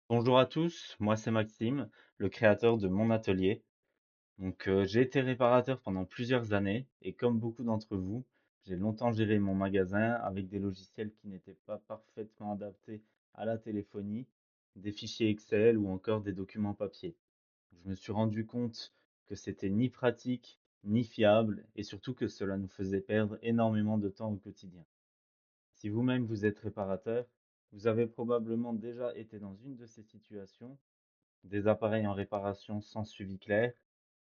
Bonjour à tous, moi c'est Maxime, le créateur de mon atelier. J'ai été réparateur pendant plusieurs années et comme beaucoup d'entre vous, j'ai longtemps géré mon magasin avec des logiciels qui n'étaient pas parfaitement adaptés à la téléphonie, des fichiers Excel ou encore des documents papier. Je me suis rendu compte que c'était ni pratique, ni fiable et surtout que cela nous faisait perdre énormément de temps au quotidien. Si vous-même vous êtes réparateur, vous avez probablement déjà été dans une de ces situations, des appareils en réparation sans suivi clair,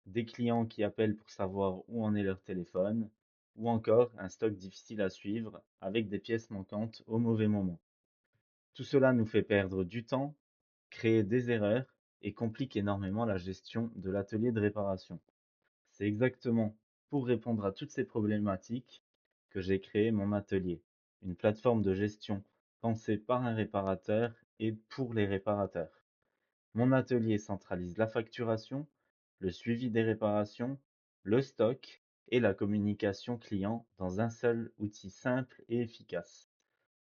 des clients qui appellent pour savoir où en est leur téléphone, ou encore un stock difficile à suivre avec des pièces manquantes au mauvais moment. Tout cela nous fait perdre du temps, créer des erreurs et complique énormément la gestion de l'atelier de réparation. C'est exactement pour répondre à toutes ces problématiques que j'ai créé mon atelier, une plateforme de gestion pensée par un réparateur et pour les réparateurs. Mon atelier centralise la facturation, le suivi des réparations, le stock et la communication client dans un seul outil simple et efficace.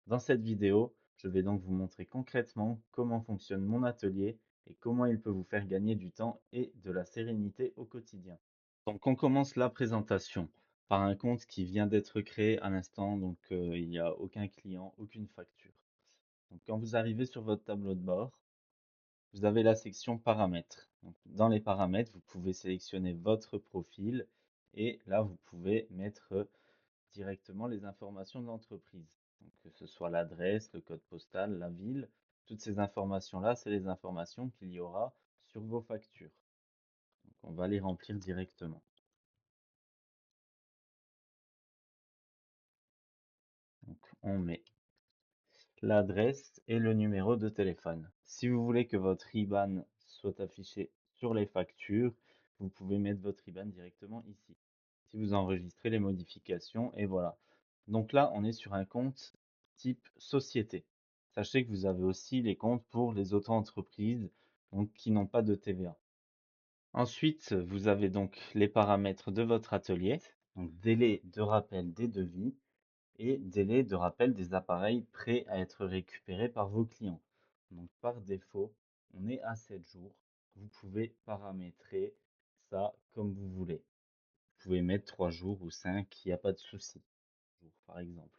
Dans cette vidéo, je vais donc vous montrer concrètement comment fonctionne mon atelier et comment il peut vous faire gagner du temps et de la sérénité au quotidien. Donc on commence la présentation par un compte qui vient d'être créé à l'instant, il n'y a aucun client, aucune facture. Donc quand vous arrivez sur votre tableau de bord, vous avez la section paramètres. Donc, dans les paramètres, vous pouvez sélectionner votre profil et là, vous pouvez mettre directement les informations de l'entreprise. Donc, que ce soit l'adresse, le code postal, la ville, toutes ces informations-là, c'est les informations qu'il y aura sur vos factures. Donc, on va les remplir directement. Donc, on met l'adresse et le numéro de téléphone. Si vous voulez que votre IBAN soit affiché sur les factures, vous pouvez mettre votre IBAN directement ici. Si vous enregistrez les modifications, et voilà. Donc là, on est sur un compte type société. Sachez que vous avez aussi les comptes pour les auto-entreprises, donc qui n'ont pas de TVA. Ensuite, vous avez donc les paramètres de votre atelier, donc délai de rappel des devis, et délai de rappel des appareils prêts à être récupérés par vos clients. Donc par défaut, on est à 7 jours. Vous pouvez paramétrer ça comme vous voulez. Vous pouvez mettre 3 jours ou 5, il n'y a pas de souci. Par exemple.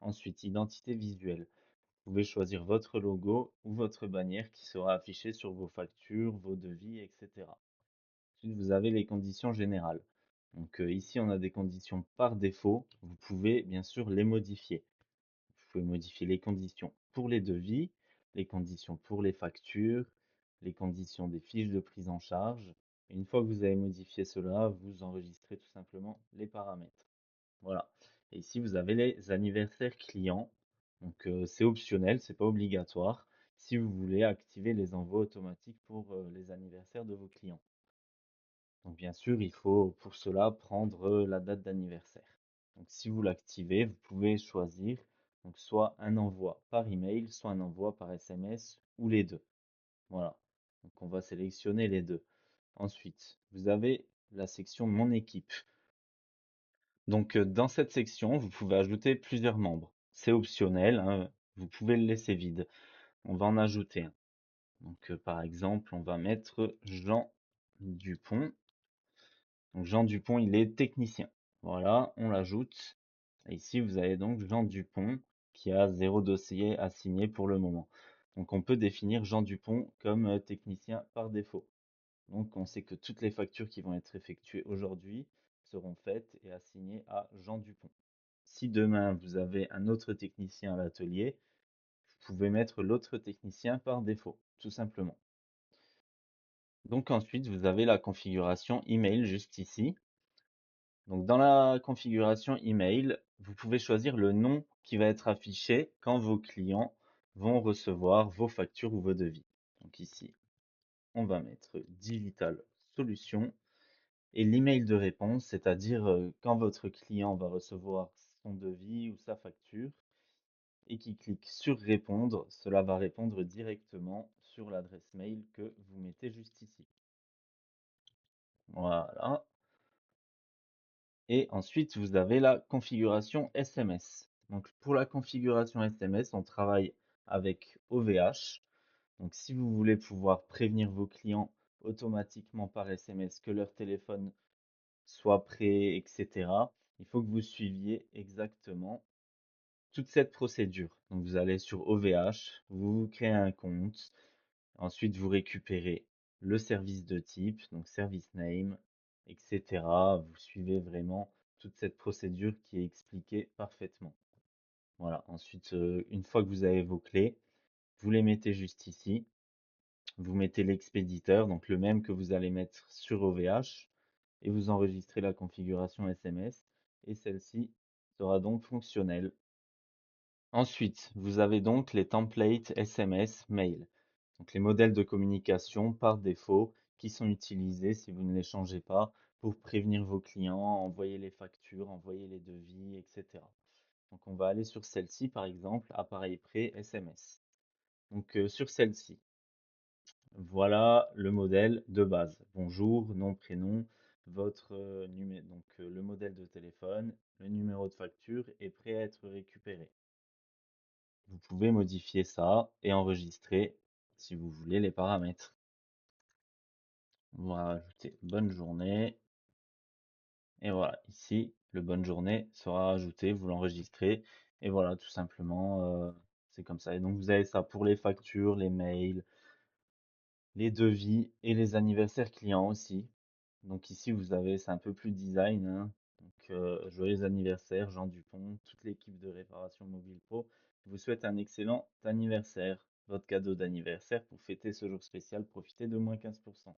Ensuite, identité visuelle. Vous pouvez choisir votre logo ou votre bannière qui sera affichée sur vos factures, vos devis, etc. Ensuite, vous avez les conditions générales. Ici, on a des conditions par défaut. Vous pouvez bien sûr les modifier. Vous pouvez modifier les conditions pour les devis, les conditions pour les factures, les conditions des fiches de prise en charge. Et une fois que vous avez modifié cela, vous enregistrez tout simplement les paramètres. Voilà. Et ici, vous avez les anniversaires clients. C'est optionnel, c'est pas obligatoire. Si vous voulez activer les envois automatiques pour les anniversaires de vos clients. Donc bien sûr, il faut pour cela prendre la date d'anniversaire. Donc si vous l'activez, vous pouvez choisir donc soit un envoi par email, soit un envoi par SMS ou les deux. Voilà. Donc on va sélectionner les deux. Ensuite, vous avez la section Mon équipe. Dans cette section, vous pouvez ajouter plusieurs membres. C'est optionnel, hein, vous pouvez le laisser vide. On va en ajouter un. Par exemple, on va mettre Jean Dupont. Donc Jean Dupont, il est technicien. Voilà, on l'ajoute. Et ici, vous avez donc Jean Dupont qui a 0 dossier assigné pour le moment. Donc on peut définir Jean Dupont comme technicien par défaut. Donc on sait que toutes les factures qui vont être effectuées aujourd'hui seront faites et assignées à Jean Dupont. Si demain vous avez un autre technicien à l'atelier, vous pouvez mettre l'autre technicien par défaut, tout simplement. Donc ensuite, vous avez la configuration email juste ici. Donc dans la configuration email, vous pouvez choisir le nom qui va être affiché quand vos clients vont recevoir vos factures ou vos devis. Donc ici, on va mettre Digital Solutions et l'email de réponse, c'est-à-dire quand votre client va recevoir son devis ou sa facture et qui clique sur répondre, cela va répondre directement sur l'adresse mail que vous mettez juste ici. Voilà. Et ensuite, vous avez la configuration SMS. Donc, pour la configuration SMS, on travaille avec OVH. Donc si vous voulez pouvoir prévenir vos clients automatiquement par SMS que leur téléphone soit prêt, etc., il faut que vous suiviez exactement toute cette procédure. Donc vous allez sur OVH, vous créez un compte, ensuite vous récupérez le service de type, donc service name, etc. Vous suivez vraiment toute cette procédure qui est expliquée parfaitement. Voilà, ensuite, une fois que vous avez vos clés, vous les mettez juste ici. Vous mettez l'expéditeur, donc le même que vous allez mettre sur OVH, et vous enregistrez la configuration SMS, et celle-ci sera donc fonctionnelle. Ensuite, vous avez donc les templates SMS mail, donc les modèles de communication par défaut qui sont utilisés si vous ne les changez pas pour prévenir vos clients, envoyer les factures, envoyer les devis, etc. Donc on va aller sur celle-ci par exemple, appareil prêt SMS. Donc sur celle-ci, voilà le modèle de base. Bonjour, nom, prénom, votre numéro, donc le modèle de téléphone, le numéro de facture est prêt à être récupéré. Vous pouvez modifier ça et enregistrer si vous voulez les paramètres. On va ajouter bonne journée. Et voilà, ici, le bonne journée sera ajouté, vous l'enregistrez. Et voilà, tout simplement, c'est comme ça. Et donc vous avez ça pour les factures, les mails, les devis et les anniversaires clients aussi. Donc ici, vous avez, c'est un peu plus design, hein. Donc joyeux anniversaire, Jean Dupont, toute l'équipe de Réparation Mobile Pro vous souhaite un excellent anniversaire. Votre cadeau d'anniversaire pour fêter ce jour spécial, profitez de moins 15%.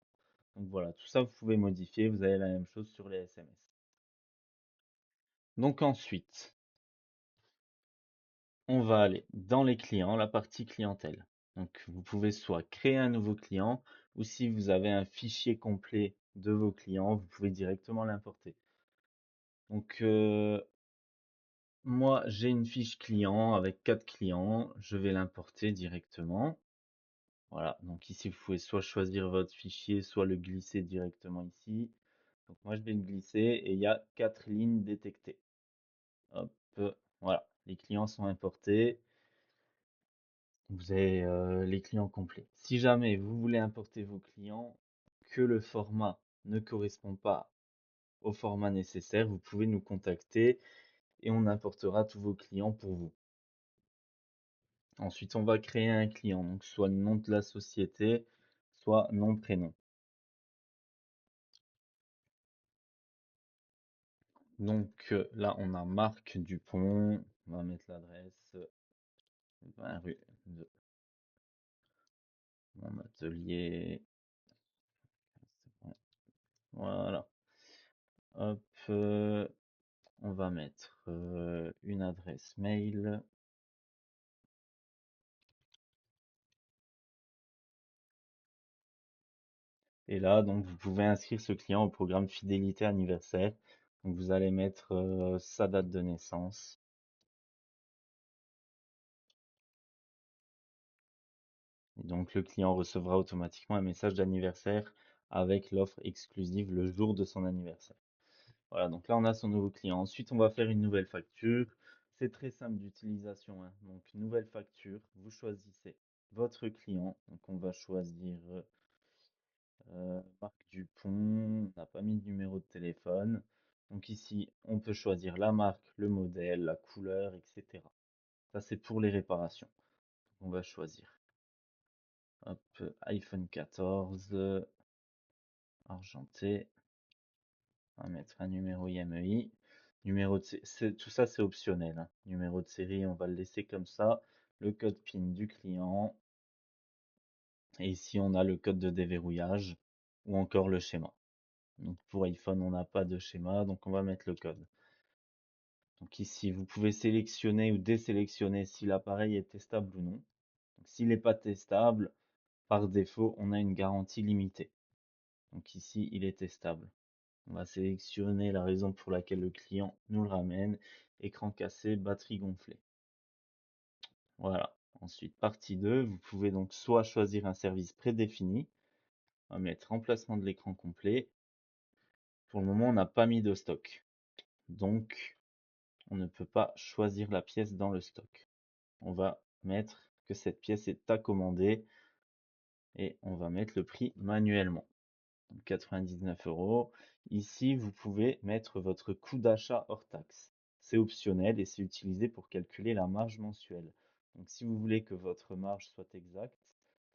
Donc voilà, tout ça vous pouvez modifier, vous avez la même chose sur les SMS. Donc ensuite, on va aller dans les clients, la partie clientèle. Donc vous pouvez soit créer un nouveau client ou si vous avez un fichier complet de vos clients, vous pouvez directement l'importer. Donc moi j'ai une fiche client avec 4 clients, je vais l'importer directement. Voilà, donc ici vous pouvez soit choisir votre fichier, soit le glisser directement ici. Donc moi je vais le glisser et il y a 4 lignes détectées. Hop, voilà, les clients sont importés. Vous avez les clients complets. Si jamais vous voulez importer vos clients, que le format ne correspond pas au format nécessaire, vous pouvez nous contacter et on importera tous vos clients pour vous. Ensuite, on va créer un client, donc soit le nom de la société, soit nom, prénom. Donc là, on a Marc Dupont, on va mettre l'adresse 20 rue de mon atelier. Voilà. Hop, on va mettre une adresse mail. Et là, donc, vous pouvez inscrire ce client au programme fidélité anniversaire. Donc, vous allez mettre sa date de naissance. Et donc, le client recevra automatiquement un message d'anniversaire avec l'offre exclusive le jour de son anniversaire. Voilà, donc là, on a son nouveau client. Ensuite, on va faire une nouvelle facture. C'est très simple d'utilisation, hein. Donc, nouvelle facture, vous choisissez votre client. Donc, on va choisir Marc Dupont, on n'a pas mis de numéro de téléphone. Donc ici, on peut choisir la marque, le modèle, la couleur, etc. Ça, c'est pour les réparations. On va choisir. Hop, iPhone 14, argenté. On va mettre un numéro IMEI. Numéro de tout ça, c'est optionnel, hein. Numéro de série, on va le laisser comme ça. Le code PIN du client. Et ici, on a le code de déverrouillage ou encore le schéma. Donc pour iPhone, on n'a pas de schéma, donc on va mettre le code. Donc ici, vous pouvez sélectionner ou désélectionner si l'appareil est testable ou non. S'il n'est pas testable, par défaut, on a une garantie limitée. Donc ici, il est testable. On va sélectionner la raison pour laquelle le client nous le ramène. Écran cassé, batterie gonflée. Voilà. Ensuite, partie 2, vous pouvez donc soit choisir un service prédéfini. On va mettre remplacement de l'écran complet. Pour le moment, on n'a pas mis de stock. Donc, on ne peut pas choisir la pièce dans le stock. On va mettre que cette pièce est à commander. et on va mettre le prix manuellement. 99 euros. Ici, vous pouvez mettre votre coût d'achat hors taxe. C'est optionnel et c'est utilisé pour calculer la marge mensuelle. Donc, si vous voulez que votre marge soit exacte,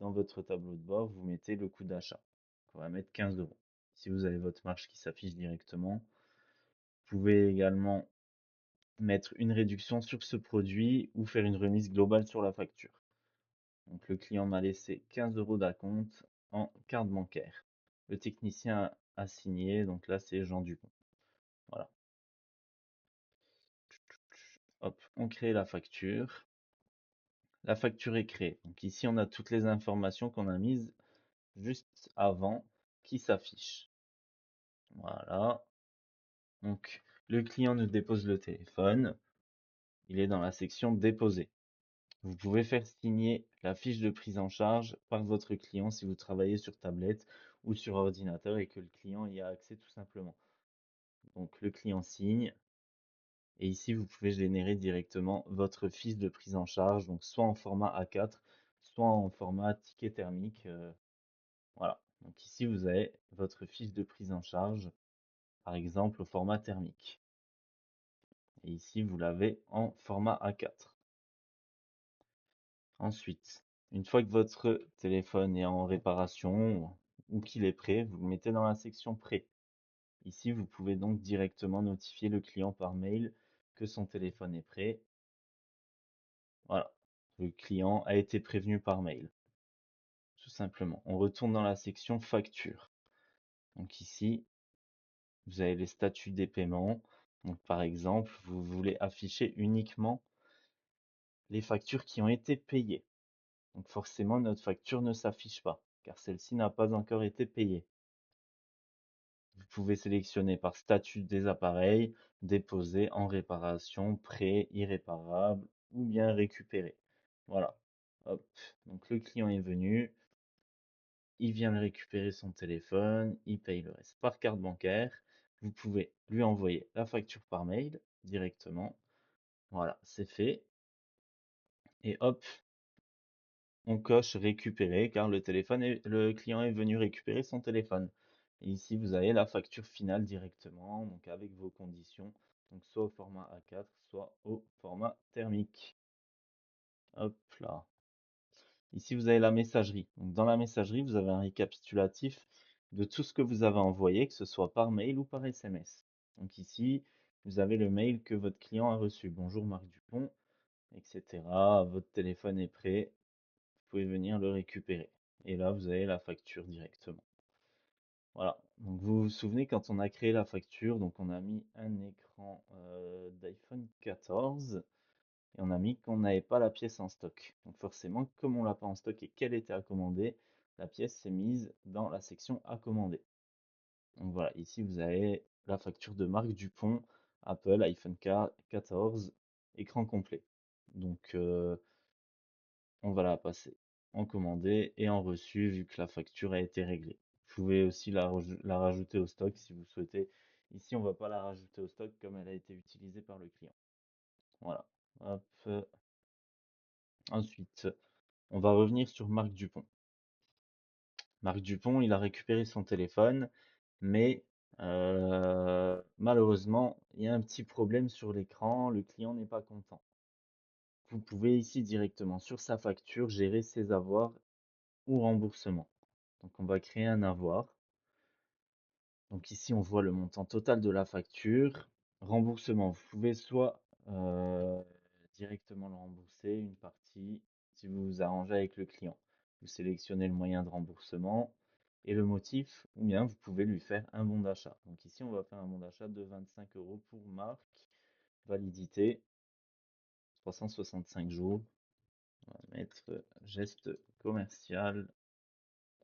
dans votre tableau de bord, vous mettez le coût d'achat. On va mettre 15 euros. Si vous avez votre marge qui s'affiche directement, vous pouvez également mettre une réduction sur ce produit ou faire une remise globale sur la facture. Donc le client m'a laissé 15 euros d'acompte en carte bancaire. Le technicien a signé, donc là c'est Jean Dupont. Voilà. Hop, on crée la facture. La facture est créée. Donc ici on a toutes les informations qu'on a mises juste avant qui s'affichent. Voilà. Donc le client nous dépose le téléphone. Il est dans la section déposer. Vous pouvez faire signer la fiche de prise en charge par votre client si vous travaillez sur tablette ou sur ordinateur et que le client y a accès tout simplement. Donc le client signe et ici vous pouvez générer directement votre fiche de prise en charge, donc soit en format A4, soit en format ticket thermique. Voilà. Donc ici vous avez votre fiche de prise en charge, par exemple au format thermique. Et ici vous l'avez en format A4. Ensuite, une fois que votre téléphone est en réparation ou qu'il est prêt, vous le mettez dans la section prêt. Ici, vous pouvez donc directement notifier le client par mail que son téléphone est prêt. Voilà, le client a été prévenu par mail, tout simplement. On retourne dans la section facture. Donc ici, vous avez les statuts des paiements. Donc par exemple, vous voulez afficher uniquement les factures qui ont été payées. Donc forcément, notre facture ne s'affiche pas, car celle-ci n'a pas encore été payée. Vous pouvez sélectionner par statut des appareils, déposer, en réparation, prêt, irréparable ou bien récupéré. Voilà. Hop. Donc le client est venu, il vient de récupérer son téléphone, il paye le reste par carte bancaire. Vous pouvez lui envoyer la facture par mail directement. Voilà, c'est fait. Et hop, on coche récupérer car le client est venu récupérer son téléphone. Et ici, vous avez la facture finale directement, donc avec vos conditions, donc soit au format A4, soit au format thermique. Hop là. Ici, vous avez la messagerie. Donc, dans la messagerie, vous avez un récapitulatif de tout ce que vous avez envoyé, que ce soit par mail ou par SMS. Donc ici, vous avez le mail que votre client a reçu. Bonjour Marc Dupont, etc. Votre téléphone est prêt. Vous pouvez venir le récupérer. Et là, vous avez la facture directement. Voilà. Donc vous vous souvenez quand on a créé la facture, donc on a mis un écran d'iPhone 14 et on a mis qu'on n'avait pas la pièce en stock. Donc forcément, comme on l'a pas en stock et qu'elle était à commander, la pièce s'est mise dans la section à commander. Donc voilà, ici vous avez la facture de Marc Dupont, Apple iPhone 14, écran complet. Donc on va la passer en commandé et en reçu vu que la facture a été réglée. Vous pouvez aussi la rajouter au stock si vous souhaitez. Ici, on ne va pas la rajouter au stock comme elle a été utilisée par le client. Voilà. Hop. Ensuite, on va revenir sur Marc Dupont. Marc Dupont, il a récupéré son téléphone, mais malheureusement, il y a un petit problème sur l'écran. Le client n'est pas content. Vous pouvez ici directement sur sa facture gérer ses avoirs ou remboursement. Donc on va créer un avoir. Donc ici on voit le montant total de la facture. Remboursement, vous pouvez soit directement le rembourser, une partie, si vous vous arrangez avec le client. Vous sélectionnez le moyen de remboursement et le motif, ou bien vous pouvez lui faire un bon d'achat. Donc ici on va faire un bon d'achat de 25 euros pour marque, validité, 365 jours. On va mettre geste commercial.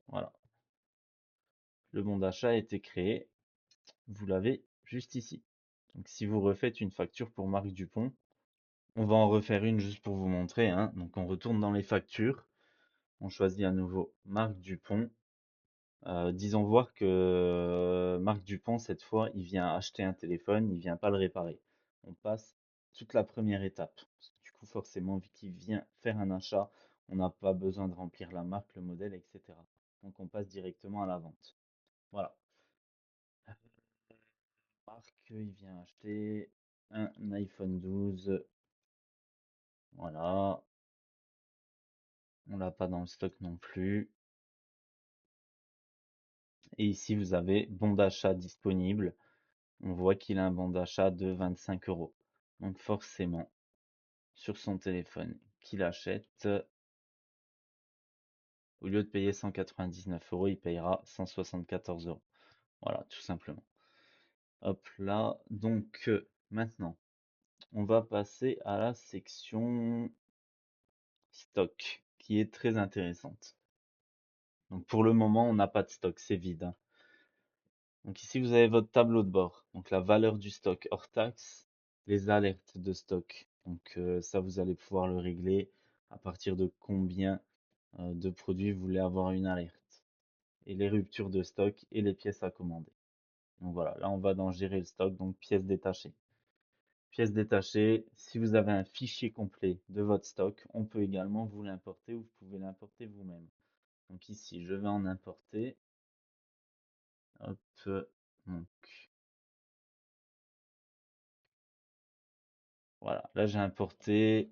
Voilà. Le bon d'achat a été créé. Vous l'avez juste ici. Donc si vous refaites une facture pour Marc Dupont, on va en refaire une juste pour vous montrer, hein. Donc on retourne dans les factures, on choisit à nouveau Marc Dupont. Disons voir que Marc Dupont, cette fois, il vient acheter un téléphone, il vient pas le réparer. On passe toute la première étape. Du coup, forcément, vu qu'il vient faire un achat, On n'a pas besoin de remplir la marque, le modèle, etc. Donc on passe directement à la vente. Voilà. Marc, il vient acheter un iPhone 12. Voilà. On l'a pas dans le stock non plus. Et ici, vous avez bon d'achat disponible. On voit qu'il a un bon d'achat de 25 euros. Donc forcément, sur son téléphone qu'il achète, au lieu de payer 199 euros, il payera 174 euros. Voilà, tout simplement. Hop là. Donc maintenant, on va passer à la section stock, qui est très intéressante. Donc pour le moment, on n'a pas de stock, c'est vide, hein. Donc ici, vous avez votre tableau de bord. Donc la valeur du stock hors taxe, les alertes de stock. Donc ça, vous allez pouvoir le régler à partir de combien de produits vous voulez avoir une alerte. Et les ruptures de stock et les pièces à commander. Donc voilà, là on va dans gérer le stock, donc pièces détachées. Pièces détachées, si vous avez un fichier complet de votre stock, on peut également vous l'importer ou vous pouvez l'importer vous-même. Donc ici, je vais en importer. Hop, donc voilà, là j'ai importé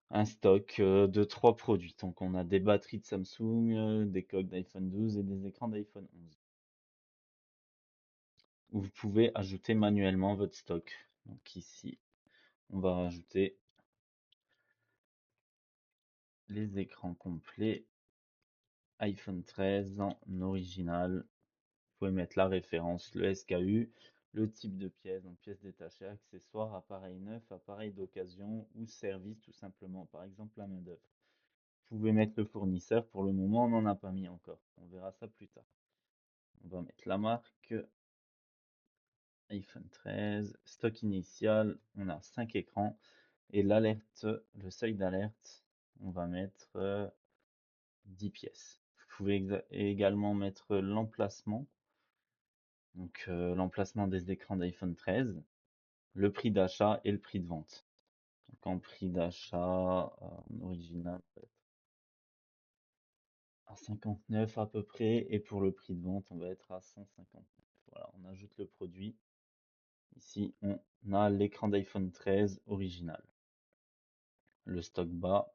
un stock de 3 produits. Donc on a des batteries de Samsung, des coques d'iPhone 12 et des écrans d'iPhone 11. Vous pouvez ajouter manuellement votre stock. Donc ici, on va rajouter les écrans complets iPhone 13 en original. Vous pouvez mettre la référence, le SKU, le type de pièce, donc pièce détachée, accessoires, appareil neuf, appareil d'occasion ou service tout simplement, par exemple la main-d'œuvre. Vous pouvez mettre le fournisseur, pour le moment on n'en a pas mis encore, on verra ça plus tard. On va mettre la marque, iPhone 13, stock initial, on a 5 écrans et l'alerte, le seuil d'alerte, on va mettre 10 pièces. Vous pouvez également mettre l'emplacement, donc l'emplacement des écrans d'iPhone 13, le prix d'achat et le prix de vente. Donc en prix d'achat en original on va être à 59 à peu près et pour le prix de vente on va être à 159. Voilà, on ajoute le produit. Ici on a l'écran d'iPhone 13 original. Le stock bas,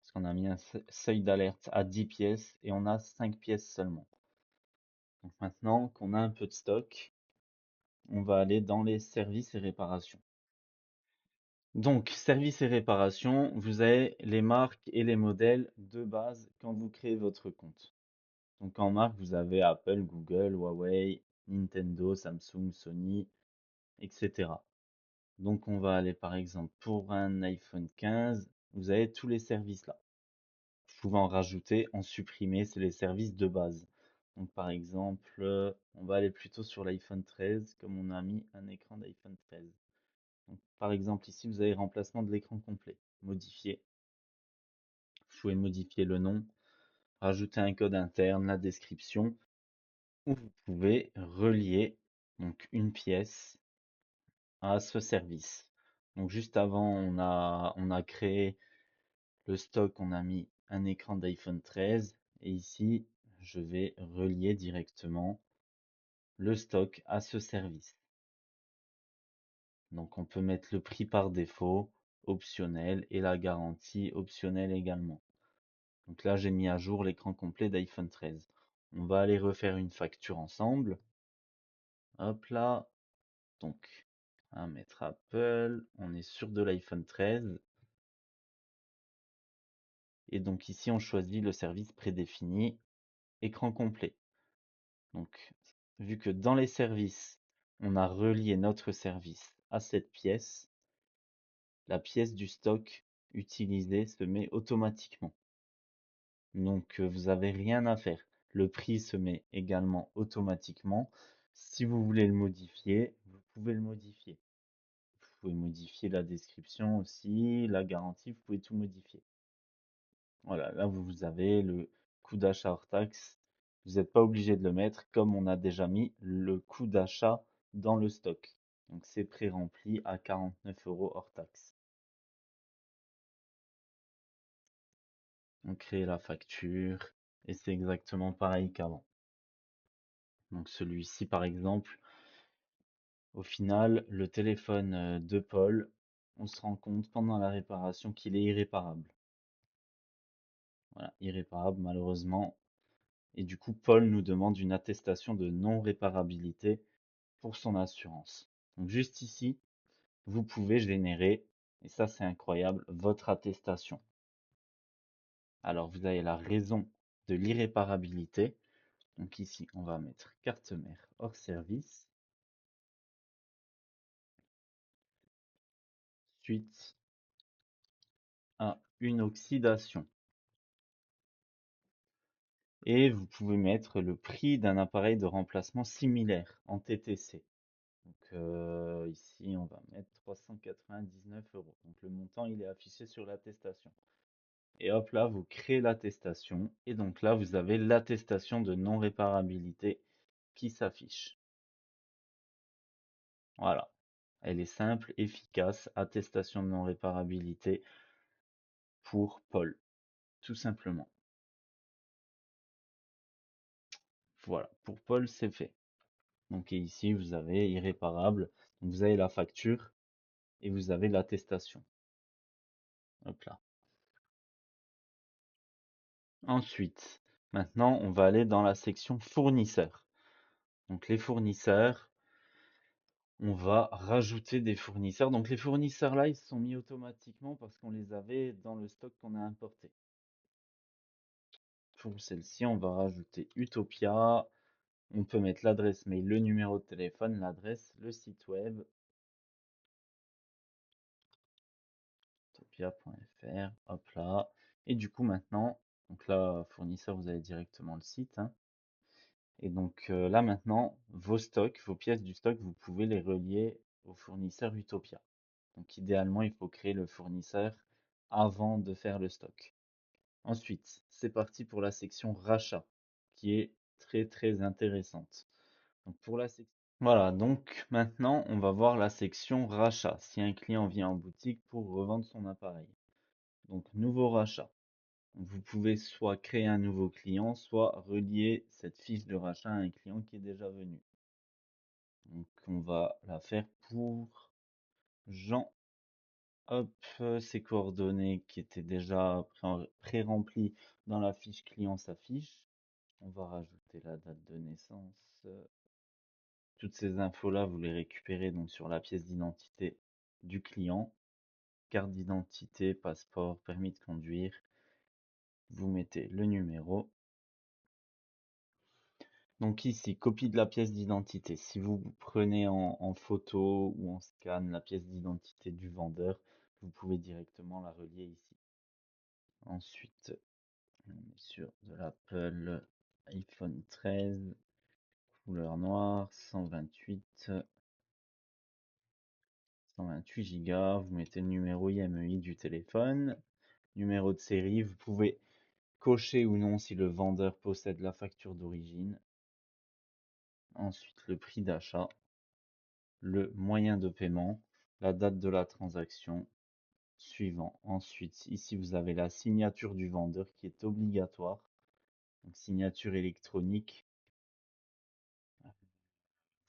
parce qu'on a mis un seuil d'alerte à 10 pièces et on a 5 pièces seulement. Donc maintenant qu'on a un peu de stock, on va aller dans les services et réparations. Donc, services et réparations, vous avez les marques et les modèles de base quand vous créez votre compte. Donc en marque, vous avez Apple, Google, Huawei, Nintendo, Samsung, Sony, etc. Donc on va aller par exemple pour un iPhone 15, vous avez tous les services là. Vous pouvez en rajouter, en supprimer, c'est les services de base. Donc par exemple, on va aller plutôt sur l'iPhone 13, comme on a mis un écran d'iPhone 13. Donc, par exemple, ici, vous avez remplacement de l'écran complet. Modifier. Vous pouvez modifier le nom, rajouter un code interne, la description, ou vous pouvez relier donc une pièce à ce service. Donc juste avant, on a créé le stock, on a mis un écran d'iPhone 13 et ici, je vais relier directement le stock à ce service. Donc on peut mettre le prix par défaut, optionnel, et la garantie optionnelle également. Donc là, j'ai mis à jour l'écran complet d'iPhone 13. On va aller refaire une facture ensemble. Hop là. Donc, on va mettre Apple. On est sur de l'iPhone 13. Et donc ici, on choisit le service prédéfini, écran complet. Donc, vu que dans les services, on a relié notre service à cette pièce, la pièce du stock utilisée se met automatiquement. Donc vous avez rien à faire. Le prix se met également automatiquement. Si vous voulez le modifier, vous pouvez le modifier. Vous pouvez modifier la description aussi, la garantie, vous pouvez tout modifier. Voilà, là vous avez le coût d'achat hors taxe. Vous n'êtes pas obligé de le mettre comme on a déjà mis le coût d'achat dans le stock. Donc c'est pré-rempli à 49 euros hors taxe. On crée la facture et c'est exactement pareil qu'avant. Donc celui-ci, par exemple, au final, le téléphone de Paul, on se rend compte pendant la réparation qu'il est irréparable. Voilà, irréparable malheureusement. Et du coup, Paul nous demande une attestation de non-réparabilité pour son assurance. Donc juste ici, vous pouvez générer, et ça c'est incroyable, votre attestation. Alors vous avez la raison de l'irréparabilité. Donc ici, on va mettre carte mère hors service, suite à une oxydation. Et vous pouvez mettre le prix d'un appareil de remplacement similaire en TTC. Donc ici, on va mettre 399 euros. Donc le montant, il est affiché sur l'attestation. Et hop là, vous créez l'attestation. Et donc là, vous avez l'attestation de non-réparabilité qui s'affiche. Voilà. Elle est simple, efficace. Attestation de non-réparabilité pour Paul. Tout simplement. Voilà. Pour Paul, c'est fait. Donc et ici, vous avez irréparable. Donc, vous avez la facture et vous avez l'attestation. Hop là. Ensuite, maintenant, on va aller dans la section fournisseurs. Donc les fournisseurs, on va rajouter des fournisseurs. Donc les fournisseurs là, ils se sont mis automatiquement parce qu'on les avait dans le stock qu'on a importé. Pour celle-ci, on va rajouter Utopia. On peut mettre l'adresse mail, le numéro de téléphone, l'adresse, le site web, utopia.fr. Hop là. Et du coup maintenant, donc là, fournisseur, vous avez directement le site, hein. Et donc là maintenant, vos stocks, vos pièces du stock, vous pouvez les relier au fournisseur Utopia. Donc idéalement, il faut créer le fournisseur avant de faire le stock. Ensuite, c'est parti pour la section rachat, qui est très très intéressante. Donc pour la section... Voilà, donc maintenant on va voir la section rachat, si un client vient en boutique pour revendre son appareil. Donc nouveau rachat. Vous pouvez soit créer un nouveau client, soit relier cette fiche de rachat à un client qui est déjà venu. Donc on va la faire pour Jean. Hop, ses coordonnées qui étaient déjà pré-remplies dans la fiche client s'affichent. On va rajouter la date de naissance. Toutes ces infos-là, vous les récupérez donc sur la pièce d'identité du client. Carte d'identité, passeport, permis de conduire. Vous mettez le numéro. Donc ici, copie de la pièce d'identité. Si vous prenez en photo ou en scan la pièce d'identité du vendeur, vous pouvez directement la relier ici. Ensuite, on est sur de l'Apple iPhone 13, couleur noire, 128 Go. Vous mettez le numéro IMEI du téléphone, numéro de série. Vous pouvez cocher ou non si le vendeur possède la facture d'origine. Ensuite, le prix d'achat, le moyen de paiement, la date de la transaction, suivant. Ensuite, ici, vous avez la signature du vendeur qui est obligatoire. Donc, signature électronique.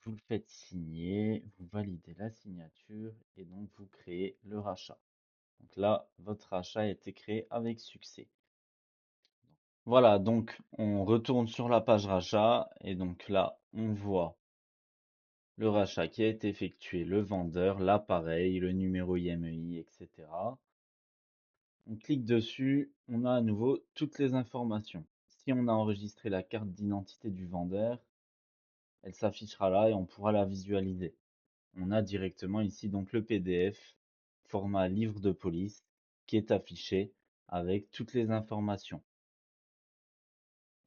Vous le faites signer, vous validez la signature et donc vous créez le rachat. Donc là, votre rachat a été créé avec succès. Voilà, donc on retourne sur la page rachat et donc là, on voit le rachat qui a été effectué, le vendeur, l'appareil, le numéro IMEI, etc. On clique dessus, on a à nouveau toutes les informations. Si on a enregistré la carte d'identité du vendeur, elle s'affichera là et on pourra la visualiser. On a directement ici donc le PDF format livre de police qui est affiché avec toutes les informations.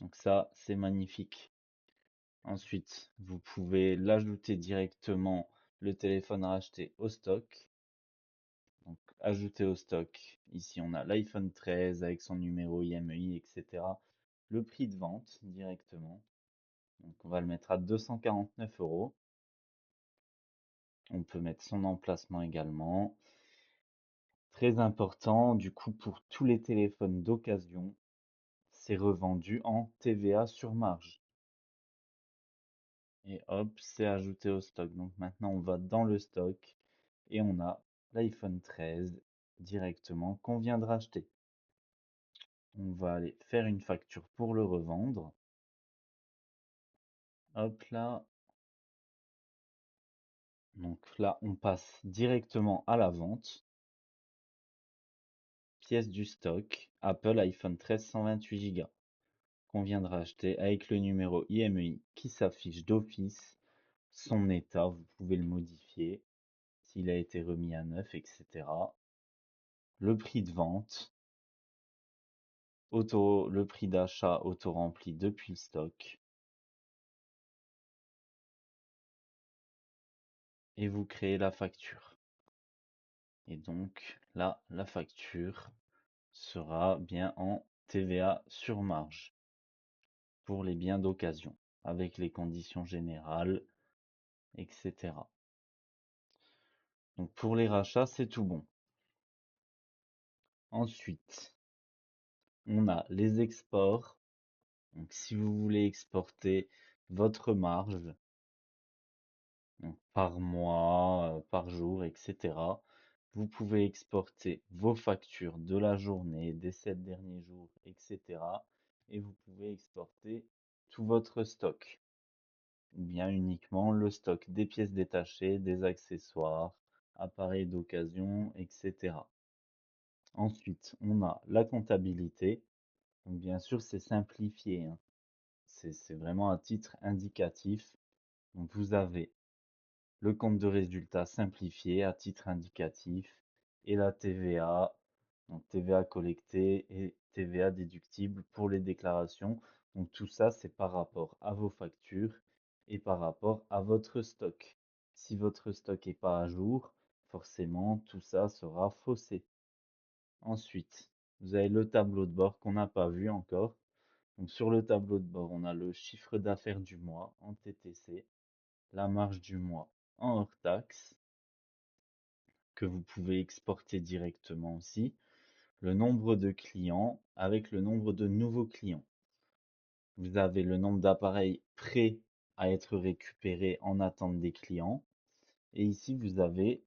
Donc ça, c'est magnifique. Ensuite, vous pouvez l'ajouter directement le téléphone racheté au stock. Donc ajouter au stock. Ici, on a l'iPhone 13 avec son numéro IMEI, etc. Le prix de vente directement. Donc on va le mettre à 249 euros. On peut mettre son emplacement également. très important, du coup, pour tous les téléphones d'occasion, c'est revendu en TVA sur marge. Et hop, c'est ajouté au stock. Donc maintenant, on va dans le stock et on a l'iPhone 13 directement qu'on vient de racheter. On va aller faire une facture pour le revendre. Hop là. Donc là, on passe directement à la vente. Pièce du stock, Apple iPhone 13 128 Go qu'on vient de racheter avec le numéro IMEI qui s'affiche d'office, son état, vous pouvez le modifier, s'il a été remis à neuf, etc. Le prix de vente, le prix d'achat auto-rempli depuis le stock, et vous créez la facture. Et donc là, la facture sera bien en TVA sur marge pour les biens d'occasion, avec les conditions générales, etc. Donc pour les rachats, c'est tout bon. Ensuite, on a les exports. Donc si vous voulez exporter votre marge, donc par mois, par jour, etc., vous pouvez exporter vos factures de la journée, des 7 derniers jours, etc. Et vous pouvez exporter tout votre stock, ou bien uniquement le stock des pièces détachées, des accessoires, appareils d'occasion, etc. Ensuite, on a la comptabilité. Donc bien sûr, c'est simplifié, hein. C'est vraiment à titre indicatif. Donc vous avez le compte de résultat simplifié à titre indicatif et la TVA, donc TVA collectée et TVA déductible pour les déclarations. Donc tout ça, c'est par rapport à vos factures et par rapport à votre stock. Si votre stock n'est pas à jour, forcément, tout ça sera faussé. Ensuite, vous avez le tableau de bord qu'on n'a pas vu encore. Donc sur le tableau de bord, on a le chiffre d'affaires du mois en TTC, la marge du mois en hors taxe, que vous pouvez exporter directement aussi, le nombre de clients avec le nombre de nouveaux clients. Vous avez le nombre d'appareils prêts à être récupérés en attente des clients. Et ici, vous avez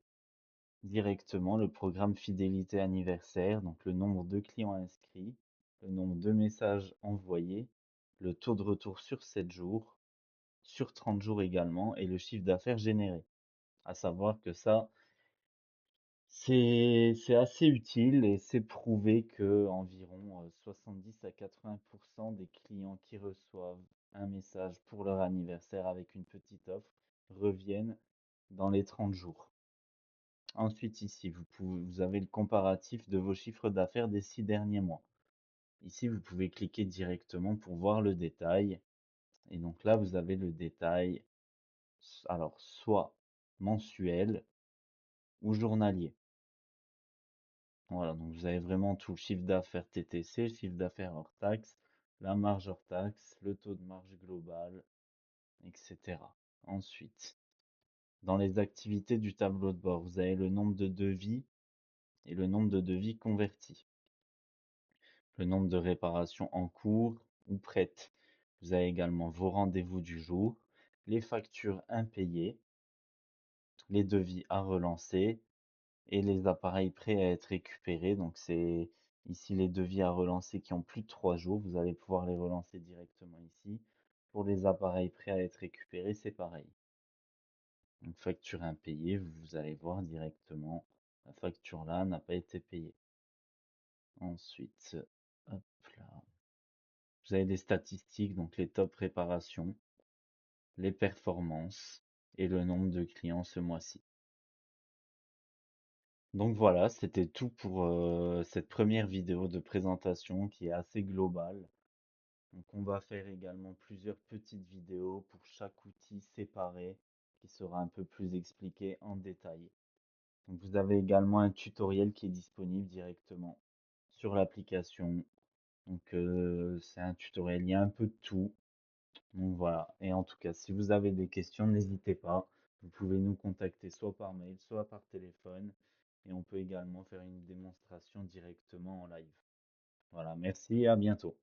directement le programme fidélité anniversaire, donc le nombre de clients inscrits, le nombre de messages envoyés, le taux de retour sur 7 jours, sur 30 jours également, et le chiffre d'affaires généré. À savoir que ça, c'est assez utile et c'est prouvé que environ 70 à 80% des clients qui reçoivent un message pour leur anniversaire avec une petite offre reviennent dans les 30 jours. Ensuite, ici, vous avez le comparatif de vos chiffres d'affaires des 6 derniers mois. Ici, vous pouvez cliquer directement pour voir le détail. Et donc là, vous avez le détail, alors soit mensuel ou journalier. Voilà, donc vous avez vraiment tout le chiffre d'affaires TTC, le chiffre d'affaires hors taxe, la marge hors taxe, le taux de marge global, etc. Ensuite, dans les activités du tableau de bord, vous avez le nombre de devis et le nombre de devis convertis, le nombre de réparations en cours ou prêtes. Vous avez également vos rendez-vous du jour, les factures impayées, les devis à relancer et les appareils prêts à être récupérés. Donc c'est ici les devis à relancer qui ont plus de 3 jours. Vous allez pouvoir les relancer directement ici. Pour les appareils prêts à être récupérés, c'est pareil. Donc facture impayée, vous allez voir directement, la facture là n'a pas été payée. Ensuite, hop là. Vous avez des statistiques, donc les top réparations, les performances et le nombre de clients ce mois-ci. Donc voilà, c'était tout pour cette première vidéo de présentation qui est assez globale. Donc on va faire également plusieurs petites vidéos pour chaque outil séparé qui sera un peu plus expliqué en détail. Donc vous avez également un tutoriel qui est disponible directement sur l'application. Donc c'est un tutoriel, il y a un peu de tout. Donc voilà, et en tout cas, si vous avez des questions, n'hésitez pas. Vous pouvez nous contacter soit par mail, soit par téléphone. et on peut également faire une démonstration directement en live. Voilà, merci et à bientôt.